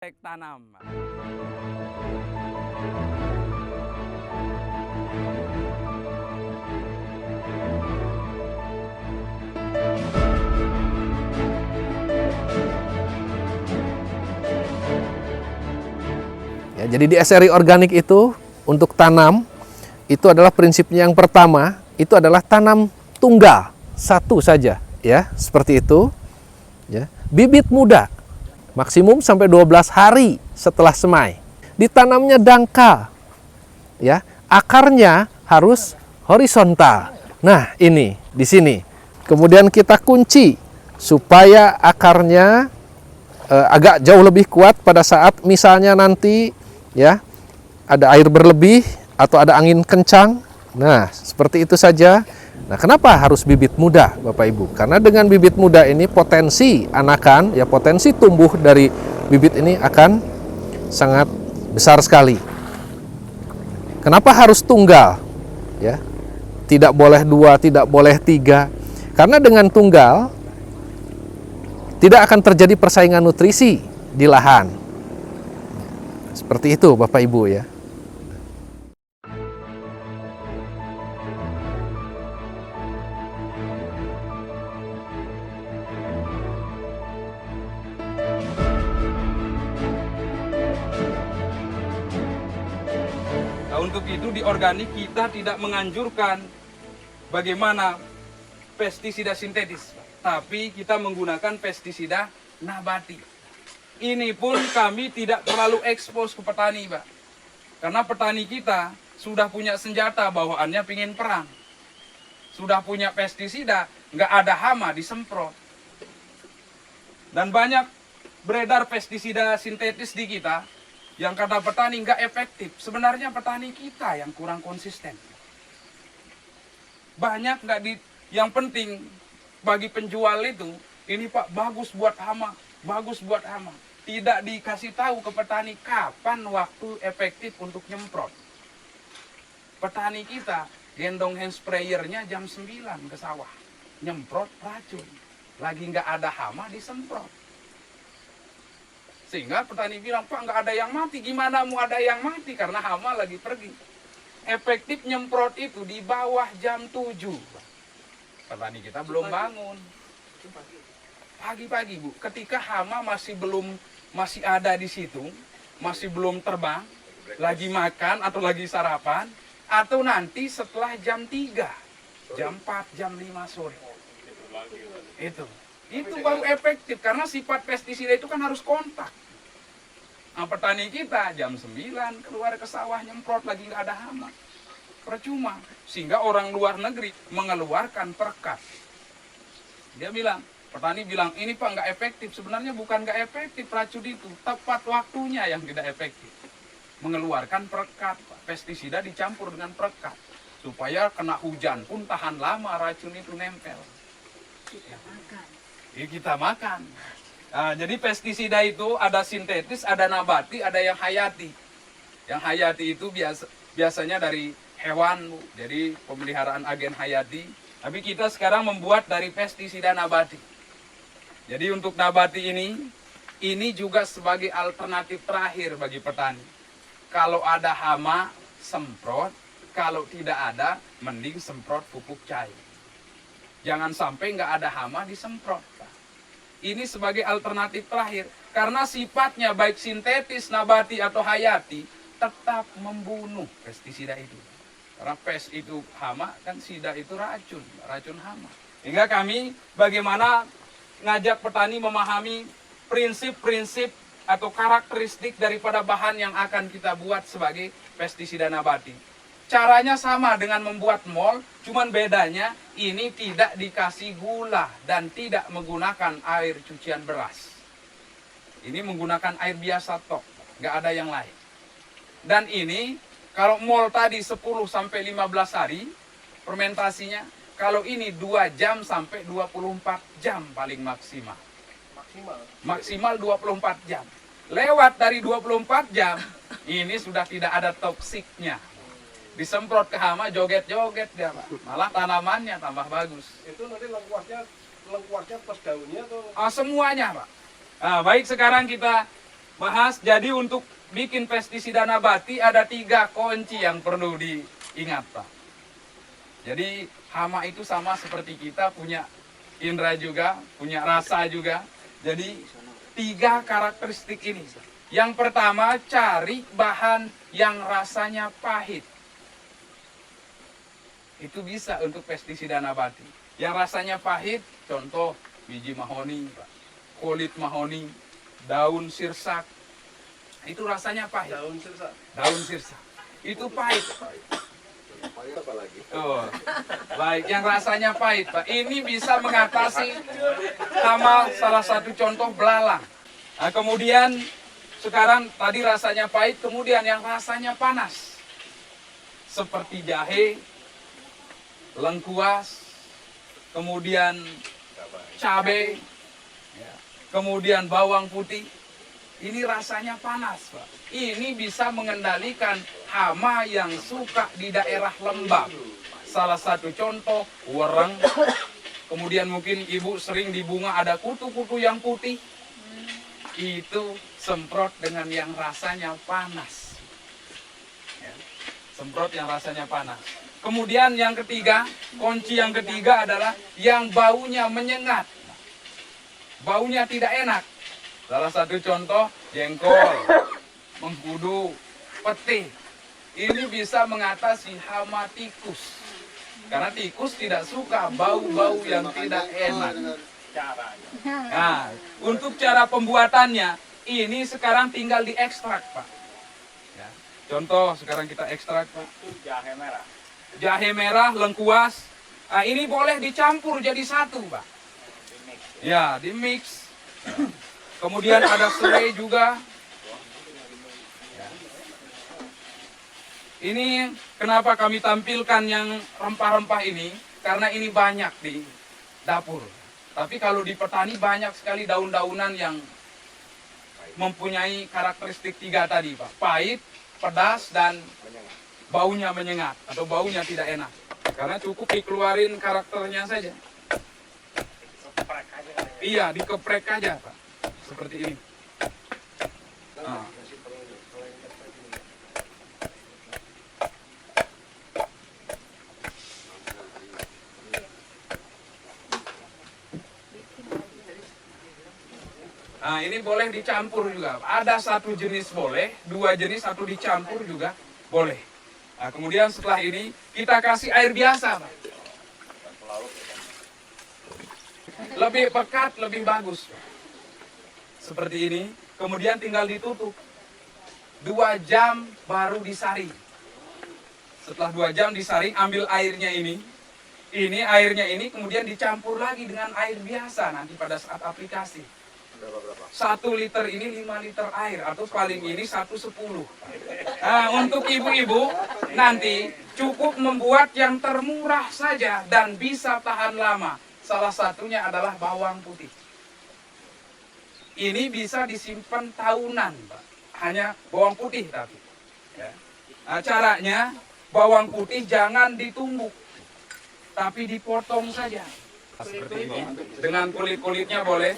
Tek tanam. Ya, jadi di SRI organik itu untuk tanam itu adalah prinsipnya yang pertama itu adalah tanam tunggal satu saja ya seperti itu ya. Bibit muda maksimum sampai 12 hari setelah semai. Ditanamnya dangkal ya, akarnya harus horizontal. Nah, ini di sini. Kemudian kita kunci supaya akarnya agak jauh lebih kuat pada saat misalnya nanti ya ada air berlebih atau ada angin kencang. Nah, seperti itu saja. Nah, kenapa harus bibit muda, Bapak Ibu? Karena dengan bibit muda ini potensi anakan, ya potensi tumbuh dari bibit ini akan sangat besar sekali. Kenapa harus tunggal? Ya, tidak boleh 2, tidak boleh 3. Karena dengan tunggal tidak akan terjadi persaingan nutrisi di lahan. Seperti itu, Bapak Ibu ya. Nah, untuk itu di organik kita tidak menganjurkan bagaimana pestisida sintetis, tapi kita menggunakan pestisida nabati. Ini pun kami tidak terlalu ekspos ke petani, Pak. Karena petani kita sudah punya senjata bawaannya pingin perang. Sudah punya pestisida, nggak ada hama disemprot. Dan banyak beredar pestisida sintetis di kita yang kata petani nggak efektif. Sebenarnya petani kita yang kurang konsisten. Banyak nggak di, yang penting bagi penjual itu, ini Pak bagus buat hama, bagus buat hama. Tidak dikasih tahu ke petani kapan waktu efektif untuk nyemprot. Petani kita gendong hand sprayernya jam 9 ke sawah. Nyemprot racun. Lagi nggak ada hama disemprot. Sehingga petani bilang, Pak nggak ada yang mati. Gimana mau ada yang mati? Karena hama lagi pergi. Efektif nyemprot itu di bawah jam 7. Petani kita belum bangun. Pagi-pagi Bu, ketika hama masih ada di situ, masih belum terbang, lagi makan atau lagi sarapan, atau nanti setelah jam 3, jam 4, jam 5 sore. Itu baru efektif karena sifat pestisida itu kan harus kontak. Nah, petani kita jam 9 keluar ke sawah nyemprot lagi nggak ada hama. Percuma. Sehingga orang luar negeri mengeluarkan perkat. Dia bilang, petani bilang, ini Pak nggak efektif. Sebenarnya bukan nggak efektif racun itu. Tepat waktunya yang tidak efektif. Mengeluarkan perkat. Pestisida dicampur dengan perkat. Supaya kena hujan pun tahan lama racun itu nempel. Kita makan. Nah, jadi pestisida itu ada sintetis, ada nabati, ada yang hayati. Yang hayati itu biasanya dari hewan, jadi pemeliharaan agen hayati. Tapi kita sekarang membuat dari pestisida nabati. Jadi untuk nabati ini juga sebagai alternatif terakhir bagi petani. Kalau ada hama, semprot. Kalau tidak ada, mending semprot pupuk cair. Jangan sampai nggak ada hama disemprot. Ini sebagai alternatif terakhir. Karena sifatnya baik sintetis, nabati, atau hayati, tetap membunuh pestisida itu. Karena pes itu hama, kan sida itu racun, racun hama. Hingga kami bagaimana ngajak petani memahami prinsip-prinsip atau karakteristik daripada bahan yang akan kita buat sebagai pestisida nabati. Caranya sama dengan membuat mol, cuman bedanya ini tidak dikasih gula dan tidak menggunakan air cucian beras. Ini menggunakan air biasa tok, nggak ada yang lain. Dan ini kalau mol tadi 10 sampai 15 hari fermentasinya, kalau ini 2 jam sampai 24 jam paling maksimal. Maksimal 24 jam. Lewat dari 24 jam, ini sudah tidak ada toksiknya. Disemprot ke hama, joget-joget dia Pak. Malah tanamannya tambah bagus. Itu nanti lengkuasnya plus daunnya atau? Semuanya Pak. Nah, baik sekarang kita Mas, jadi untuk bikin pestisida nabati ada 3 kunci yang perlu diingat, Pak. Jadi hama itu sama seperti kita, punya indera juga, punya rasa juga. Jadi 3 karakteristik ini. Yang pertama, cari bahan yang rasanya pahit. Itu bisa untuk pestisida nabati. Yang rasanya pahit, contoh biji mahoni, Pak. Kulit mahoni, daun sirsak. Itu rasanya pahit. Daun sirsak. Itu pahit. Oh, baik, yang rasanya pahit, Pak. Ini bisa mengatasi hama, salah satu contoh belalang. Nah, kemudian sekarang tadi rasanya pahit, kemudian yang rasanya panas. Seperti jahe, lengkuas, kemudian cabai, ya, kemudian bawang putih. Ini rasanya panas, Pak. Ini bisa mengendalikan hama yang suka di daerah lembab. Salah satu contoh, wereng. Kemudian mungkin ibu sering di bunga ada kutu-kutu yang putih. Itu semprot dengan yang rasanya panas. Ya, semprot yang rasanya panas. Kemudian yang ketiga, kunci yang ketiga adalah yang baunya menyengat. Baunya tidak enak. Salah satu contoh, jengkol, mengkudu, peti. Ini bisa mengatasi hama tikus. Karena tikus tidak suka bau-bau yang tidak enak. Nah, untuk cara pembuatannya, ini sekarang tinggal diekstrak, Pak. Ya, contoh, sekarang kita ekstrak, Pak. Jahe merah. Jahe merah, lengkuas. Nah, ini boleh dicampur jadi satu, Pak. Ya, di mix. Kemudian ada serai juga. Ya. Ini kenapa kami tampilkan yang rempah-rempah ini? Karena ini banyak di dapur. Tapi kalau di petani banyak sekali daun-daunan yang mempunyai karakteristik 3 tadi, Pak. Pahit, pedas, dan baunya menyengat atau baunya tidak enak. Karena cukup dikeluarin karakternya saja. Iya, dikeprek aja, Pak. Seperti ini. Nah. Nah, ini boleh dicampur juga. Ada 1 jenis boleh, 2 jenis, 1 dicampur juga boleh. Nah, kemudian setelah ini kita kasih air biasa, Pak. Lebih pekat, lebih bagus, Pak. Seperti ini, kemudian tinggal ditutup. 2 jam baru disaring. Setelah 2 jam disaring, ambil airnya ini. Ini airnya ini kemudian dicampur lagi dengan air biasa nanti pada saat aplikasi. 1 liter ini 5 liter air atau paling ini 1/10. Nah, untuk ibu-ibu nanti cukup membuat yang termurah saja dan bisa tahan lama. Salah satunya adalah bawang putih. Ini bisa disimpan tahunan, Pak. Hanya bawang putih tapi. Ya. Nah, caranya bawang putih jangan ditumbuk, tapi dipotong saja. Seperti ini. Dengan kulit-kulitnya boleh.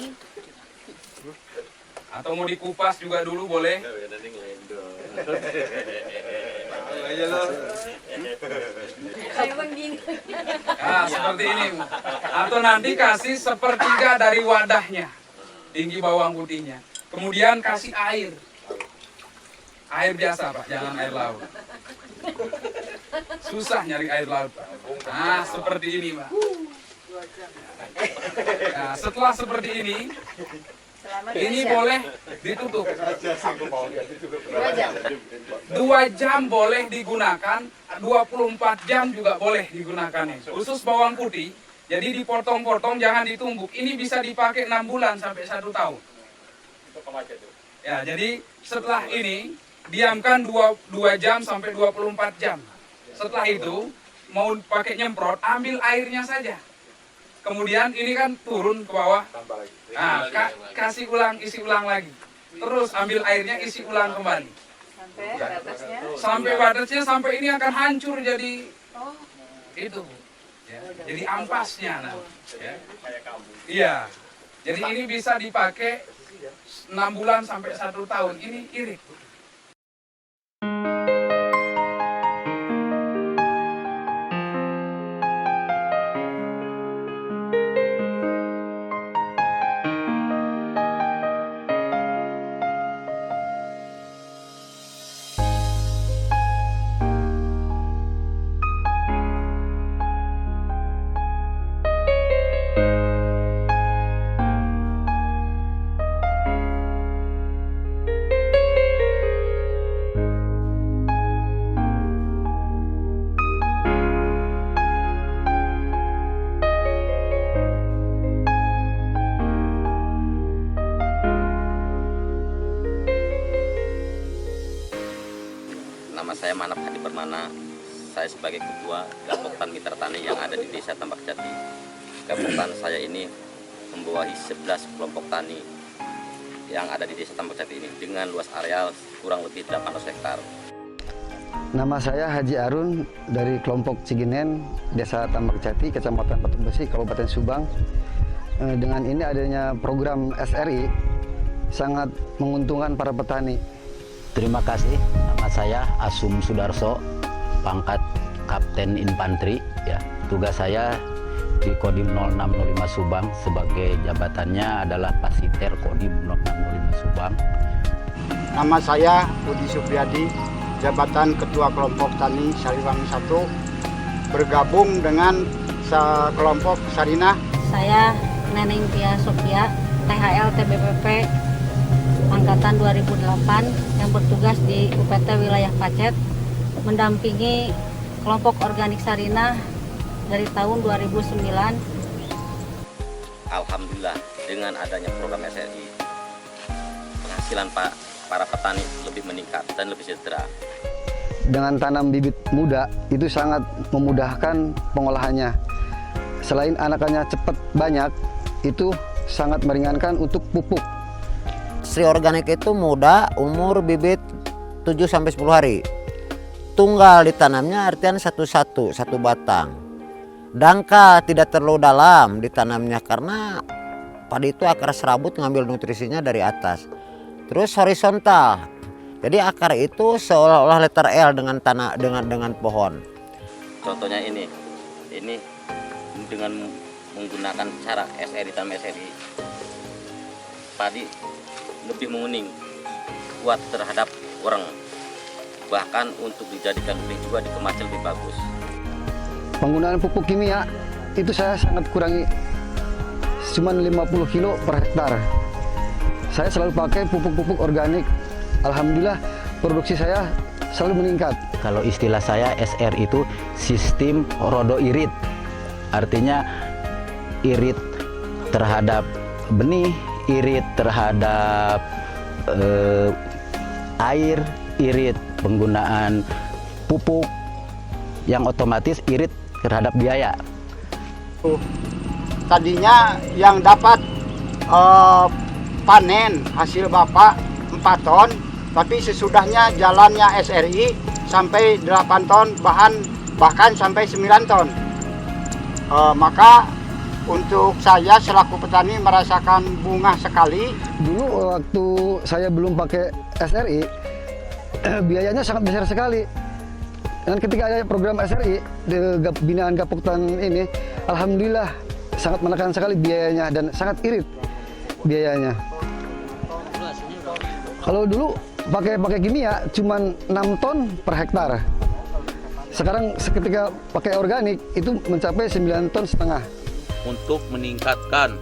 Atau mau dikupas juga dulu boleh. Nah, seperti ini. Atau nanti kasih 1/3 dari wadahnya. Tinggi bawang putihnya. Kemudian kasih air. Air biasa, Pak, jangan air laut. Susah nyari air laut, Pak. Nah, seperti ini, Pak. Nah, setelah seperti ini boleh ditutup. 2 jam boleh digunakan, 24 jam juga boleh digunakan. Khusus bawang putih, jadi dipotong-potong, jangan ditumbuk. Ini bisa dipakai 6 bulan sampai 1 tahun. Ya, jadi setelah ini diamkan 2 jam sampai 24 jam. Setelah itu mau pakai nyemprot, ambil airnya saja. Kemudian ini kan turun ke bawah. Nah, kasih ulang, isi ulang lagi. Terus ambil airnya, isi ulang kembali. Sampai batasnya, sampai ini akan hancur jadi itu. Ya, jadi ampasnya. Nah, ya. Iya. Jadi ini bisa dipakai 6 bulan sampai 1 tahun ini irit. Nama saya Manap Hadi Permana. Saya sebagai Ketua Gapoktan Mitra Tani yang ada di Desa Tambak Jati. Gapoktan saya ini membawahi 11 kelompok tani yang ada di Desa Tambak Jati ini dengan luas areal kurang lebih 800 hektar. Nama saya Haji Arun dari kelompok Ciginen, Desa Tambak Jati, Kecamatan Patung Besi, Kabupaten Subang. Dengan ini adanya program SRI sangat menguntungkan para petani. Terima kasih. Nama saya Asum Sudarso, pangkat Kapten Infanteri. Ya, tugas saya di Kodim 0605 Subang sebagai jabatannya adalah Pasiter Kodim 0605 Subang. Nama saya Budi Supriyadi, jabatan Ketua Kelompok Tani Sariwangi 1, bergabung dengan kelompok Sarinah. Saya Neneng Tia Sofia, THL TBPP Angkatan 2008 yang bertugas di UPT Wilayah Pacet, mendampingi kelompok organik Sarinah dari tahun 2009. Alhamdulillah dengan adanya program SRI, penghasilan para petani lebih meningkat dan lebih sejahtera. Dengan tanam bibit muda itu sangat memudahkan pengolahannya. Selain anakannya cepat banyak, itu sangat meringankan untuk pupuk. Sri organik itu muda, umur bibit 7-10 hari. Tunggal ditanamnya artian satu batang. Dangka tidak terlalu dalam ditanamnya karena padi itu akar serabut ngambil nutrisinya dari atas. Terus horizontal. Jadi akar itu seolah-olah letter L dengan tanah dengan pohon. Contohnya ini dengan menggunakan cara SRI tanam SRI, padi lebih menguning, kuat terhadap orang, bahkan untuk dijadikan benih juga dikemas lebih bagus. Penggunaan pupuk kimia itu saya sangat kurangi, cuma 50 kilo per hektar. Saya selalu pakai pupuk-pupuk organik. Alhamdulillah produksi saya selalu meningkat. Kalau istilah saya SR itu sistem rodo irit, artinya irit terhadap benih, irit terhadap air, irit penggunaan pupuk yang otomatis irit terhadap biaya. Tadinya yang dapat panen hasil Bapak 4 ton, tapi sesudahnya jalannya SRI sampai 8 ton, bahkan sampai 9 ton. Maka untuk saya selaku petani merasakan bunga sekali. Dulu waktu saya belum pakai SRI, biayanya sangat besar sekali. Dan ketika ada program SRI di binaan Gapoktan ini, alhamdulillah sangat menekan sekali biayanya dan sangat irit biayanya. Kalau dulu pakai kimia cuma 6 ton per hektar. Sekarang ketika pakai organik itu mencapai 9,5 ton. Untuk meningkatkan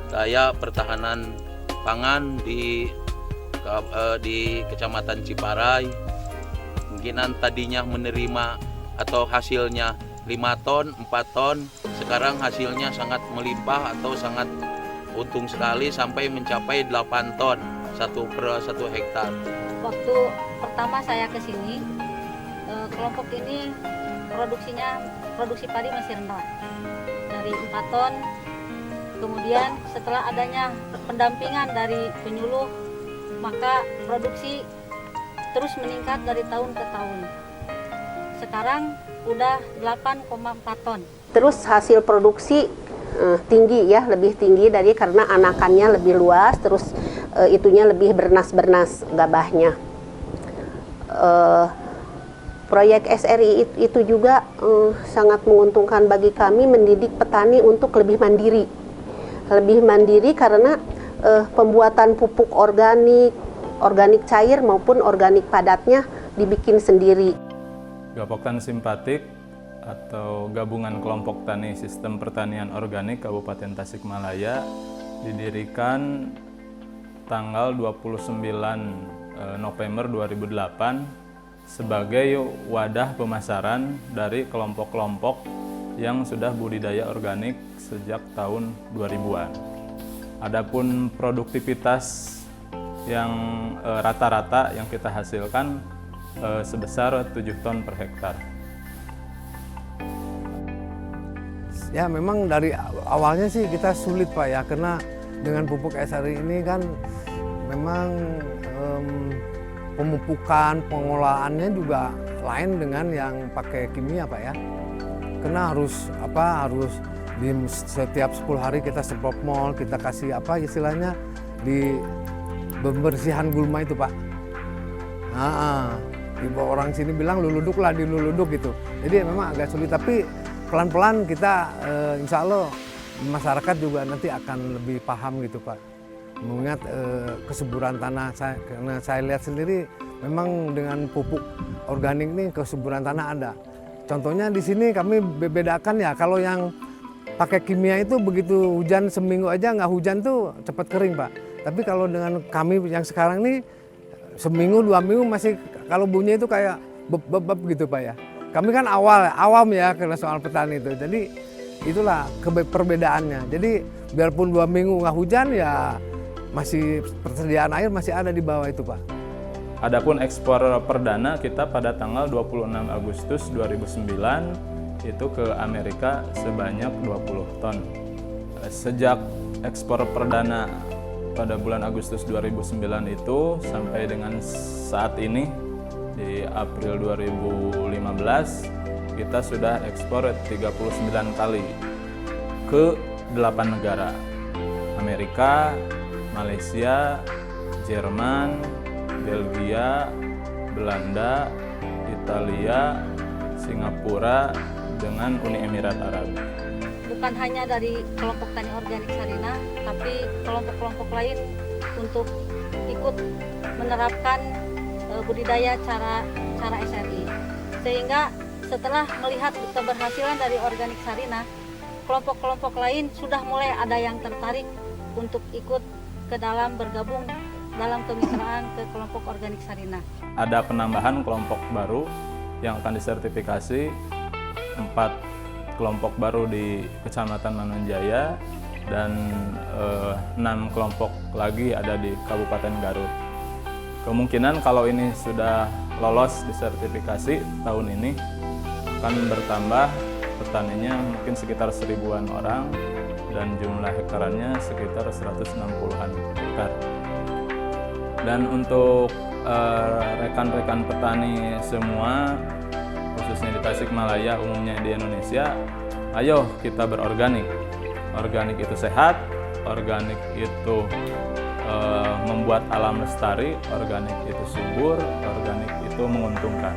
daya pertahanan pangan di Kecamatan Ciparai, mungkinan tadinya menerima atau hasilnya 5 ton, 4 ton, sekarang hasilnya sangat melimpah atau sangat untung sekali sampai mencapai 8 ton per 1 hektar. Waktu pertama saya ke sini, kelompok ini produksi padi masih rendah, dari 4 ton. Kemudian setelah adanya pendampingan dari penyuluh, maka produksi terus meningkat dari tahun ke tahun. Sekarang udah 8,4 ton. Terus hasil produksi tinggi ya, lebih tinggi dari karena anakannya lebih luas, terus itunya lebih bernas-bernas gabahnya. Proyek SRI itu juga sangat menguntungkan bagi kami, mendidik petani untuk lebih mandiri. Lebih mandiri karena pembuatan pupuk organik cair maupun organik padatnya dibikin sendiri. Gapok Tani Simpatik atau Gabungan Kelompok Tani Sistem Pertanian Organik Kabupaten Tasikmalaya didirikan tanggal 29 November 2008 sebagai wadah pemasaran dari kelompok-kelompok yang sudah budidaya organik sejak tahun 2000-an. Adapun produktivitas yang rata-rata yang kita hasilkan sebesar 7 ton per hektar. Ya memang dari awalnya sih kita sulit Pak ya, karena dengan pupuk SRI ini kan memang pemupukan, pengolahannya juga lain dengan yang pakai kimia Pak ya. Karena harus di setiap 10 hari kita semprot mol, kita kasih istilahnya di pembersihan gulma itu Pak. Orang sini bilang luluduk lah, diluluduk gitu. Jadi memang agak sulit, tapi pelan-pelan kita insya Allah masyarakat juga nanti akan lebih paham gitu Pak. Mengingat kesuburan tanah, karena saya lihat sendiri memang dengan pupuk organik ini kesuburan tanah ada. Contohnya di sini kami bedakan ya, kalau yang pakai kimia itu begitu hujan seminggu aja nggak hujan tuh cepat kering Pak. Tapi kalau dengan kami yang sekarang nih seminggu 2 minggu masih kalau bunyi itu kayak beb gitu Pak ya. Kami kan awam ya karena soal petani itu. Jadi itulah perbedaannya. Jadi biarpun 2 minggu nggak hujan ya masih persediaan air masih ada di bawah itu Pak. Adapun ekspor perdana kita pada tanggal 26 Agustus 2009 itu ke Amerika sebanyak 20 ton. Sejak ekspor perdana pada bulan Agustus 2009 itu sampai dengan saat ini di April 2015 kita sudah ekspor 39 kali ke 8 negara. Amerika, Malaysia, Jerman, Belgia, Belanda, Italia, Singapura, dengan Uni Emirat Arab. Bukan hanya dari kelompok tani organik Sarinah, tapi kelompok-kelompok lain untuk ikut menerapkan budidaya cara SRI. Sehingga setelah melihat keberhasilan dari organik Sarinah, kelompok-kelompok lain sudah mulai ada yang tertarik untuk ikut ke dalam bergabung dalam kemitraan ke kelompok organik Sarinah. Ada penambahan kelompok baru yang akan disertifikasi, 4 kelompok baru di Kecamatan Manunjaya dan 6 kelompok lagi ada di Kabupaten Garut. Kemungkinan kalau ini sudah lolos disertifikasi tahun ini akan bertambah petaninya mungkin sekitar 1000-an orang dan jumlah hektarannya sekitar 160-an hektar. Dan untuk rekan-rekan petani semua, khususnya di Tasikmalaya, umumnya di Indonesia, ayo kita berorganik. Organik itu sehat, organik itu membuat alam lestari, organik itu subur, organik itu menguntungkan.